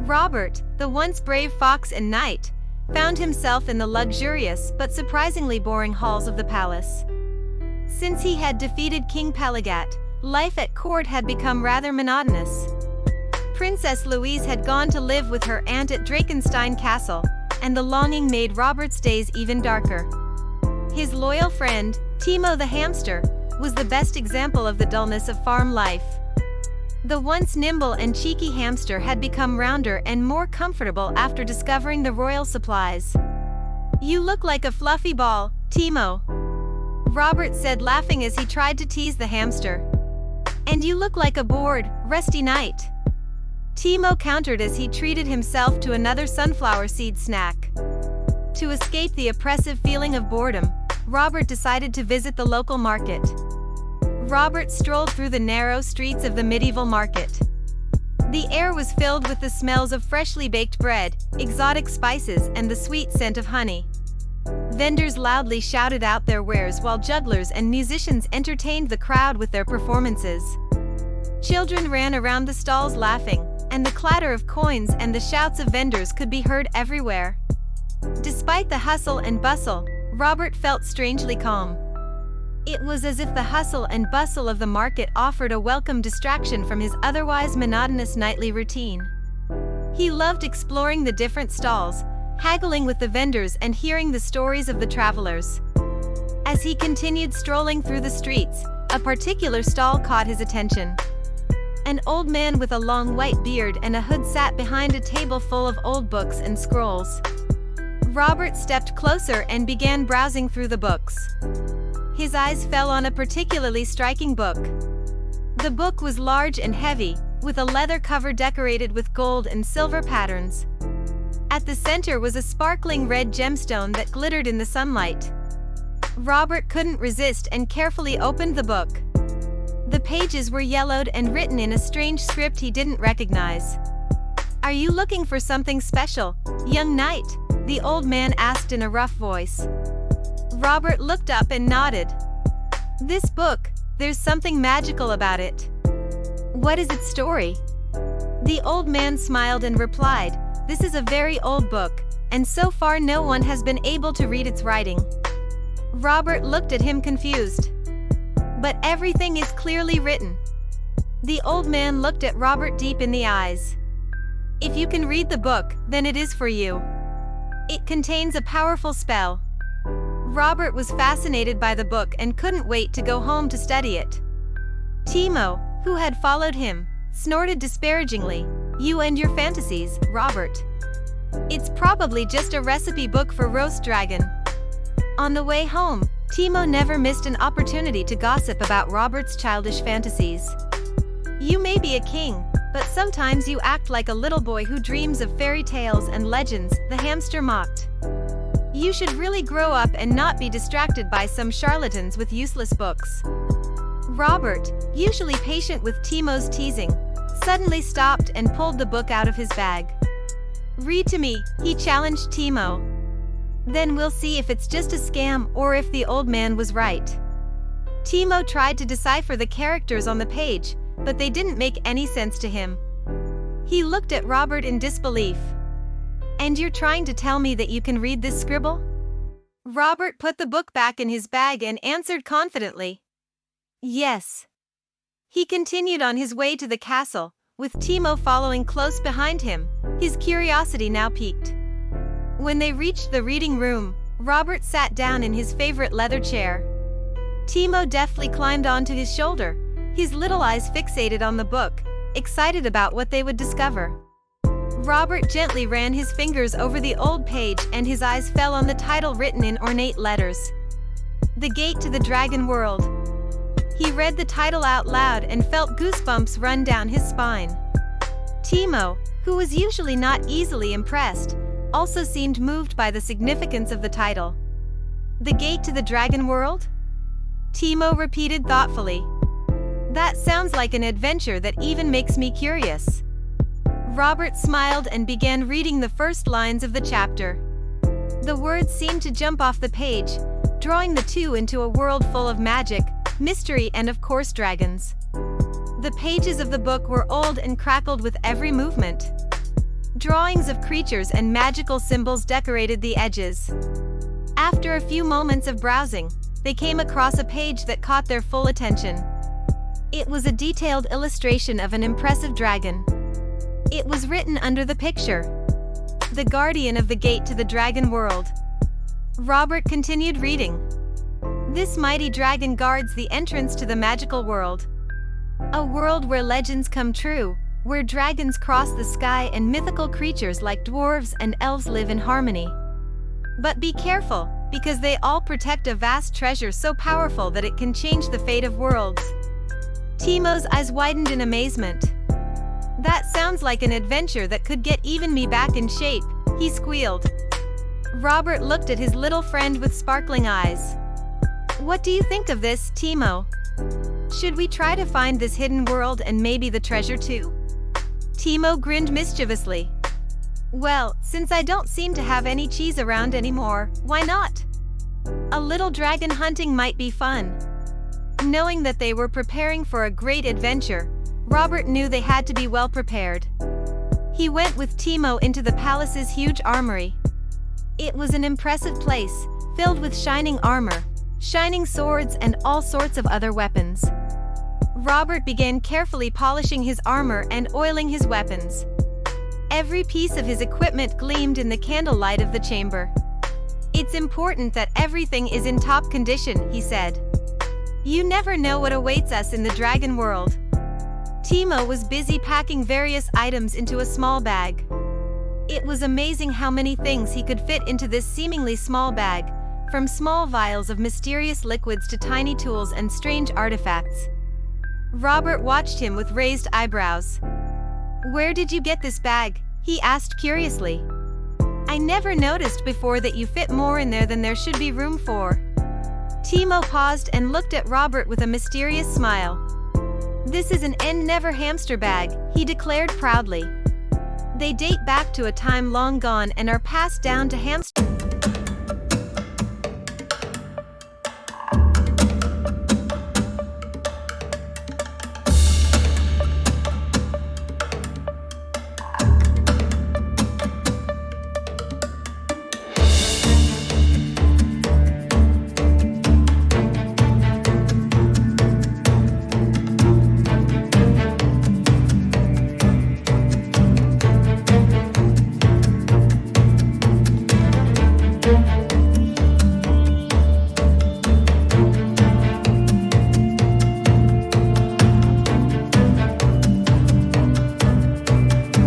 Robert, the once brave fox and knight, found himself in the luxurious but surprisingly boring halls of the palace. Since he had defeated King Pelagat, life at court had become rather monotonous. Princess Louise had gone to live with her aunt at Drakenstein Castle, and the longing made Robert's days even darker. His loyal friend, Timo the hamster, was the best example of the dullness of farm life. The once nimble and cheeky hamster had become rounder and more comfortable after discovering the royal supplies. "You look like a fluffy ball, Timo," Robert said, laughing as he tried to tease the hamster. "And you look like a bored, rusty knight," Timo countered as he treated himself to another sunflower seed snack. To escape the oppressive feeling of boredom, Robert decided to visit the local market. Robert strolled through the narrow streets of the medieval market. The air was filled with the smells of freshly baked bread, exotic spices, and the sweet scent of honey. Vendors loudly shouted out their wares while jugglers and musicians entertained the crowd with their performances. Children ran around the stalls laughing, and the clatter of coins and the shouts of vendors could be heard everywhere. Despite the hustle and bustle, Robert felt strangely calm. It was as if the hustle and bustle of the market offered a welcome distraction from his otherwise monotonous nightly routine. He loved exploring the different stalls, haggling with the vendors and hearing the stories of the travelers. As he continued strolling through the streets, a particular stall caught his attention. An old man with a long white beard and a hood sat behind a table full of old books and scrolls. Robert stepped closer and began browsing through the books. His eyes fell on a particularly striking book. The book was large and heavy, with a leather cover decorated with gold and silver patterns. At the center was a sparkling red gemstone that glittered in the sunlight. Robert couldn't resist and carefully opened the book. The pages were yellowed and written in a strange script he didn't recognize. "Are you looking for something special, young knight?" the old man asked in a rough voice. Robert looked up and nodded. "This book, there's something magical about it." "What is its story?" The old man smiled and replied, "This is a very old book, and so far no one has been able to read its writing." Robert looked at him confused. "But everything is clearly written." The old man looked at Robert deep in the eyes. "If you can read the book, then it is for you. It contains a powerful spell." Robert was fascinated by the book and couldn't wait to go home to study it. Timo, who had followed him, snorted disparagingly. "You and your fantasies, Robert. It's probably just a recipe book for roast dragon." On the way home, Timo never missed an opportunity to gossip about Robert's childish fantasies. "You may be a king, but sometimes you act like a little boy who dreams of fairy tales and legends," the hamster mocked. "You should really grow up and not be distracted by some charlatans with useless books." Robert, usually patient with Timo's teasing, suddenly stopped and pulled the book out of his bag. "Read to me," he challenged Timo. "Then we'll see if it's just a scam or if the old man was right." Timo tried to decipher the characters on the page, but they didn't make any sense to him. He looked at Robert in disbelief. "And you're trying to tell me that you can read this scribble?" Robert put the book back in his bag and answered confidently, "Yes." He continued on his way to the castle, with Timo following close behind him, his curiosity now piqued. When they reached the reading room, Robert sat down in his favorite leather chair. Timo deftly climbed onto his shoulder, his little eyes fixated on the book, excited about what they would discover. Robert gently ran his fingers over the old page and his eyes fell on the title written in ornate letters. "The Gate to the Dragon World." He read the title out loud and felt goosebumps run down his spine. Timo, who was usually not easily impressed, also seemed moved by the significance of the title. "The Gate to the Dragon World?" Timo repeated thoughtfully. "That sounds like an adventure that even makes me curious." Robert smiled and began reading the first lines of the chapter. The words seemed to jump off the page, drawing the two into a world full of magic, mystery, and of course dragons. The pages of the book were old and crackled with every movement. Drawings of creatures and magical symbols decorated the edges. After a few moments of browsing, they came across a page that caught their full attention. It was a detailed illustration of an impressive dragon. It was written under the picture, "The guardian of the gate to the dragon world." Robert continued reading. This mighty dragon guards the entrance to the magical world. A world where legends come true, where dragons cross the sky and mythical creatures like dwarves and elves live in harmony. But be careful, because they all protect a vast treasure so powerful that it can change the fate of worlds. Timo's eyes widened in amazement. "That sounds like an adventure that could get even me back in shape," he squealed. Robert looked at his little friend with sparkling eyes. "What do you think of this, Timo? Should we try to find this hidden world and maybe the treasure too?" Timo grinned mischievously. "Well, since I don't seem to have any cheese around anymore, why not? A little dragon hunting might be fun." Knowing that they were preparing for a great adventure, Robert knew they had to be well prepared. He went with Timo into the palace's huge armory. It was an impressive place, filled with shining armor, shining swords and all sorts of other weapons. Robert began carefully polishing his armor and oiling his weapons. Every piece of his equipment gleamed in the candlelight of the chamber. "It's important that everything is in top condition," he said. "You never know what awaits us in the dragon world." Timo was busy packing various items into a small bag. It was amazing how many things he could fit into this seemingly small bag, from small vials of mysterious liquids to tiny tools and strange artifacts. Robert watched him with raised eyebrows. "Where did you get this bag?" he asked curiously. "I never noticed before that you fit more in there than there should be room for." Timo paused and looked at Robert with a mysterious smile. "This is an end-never hamster bag," he declared proudly. "They date back to a time long gone and are passed down to hamsters."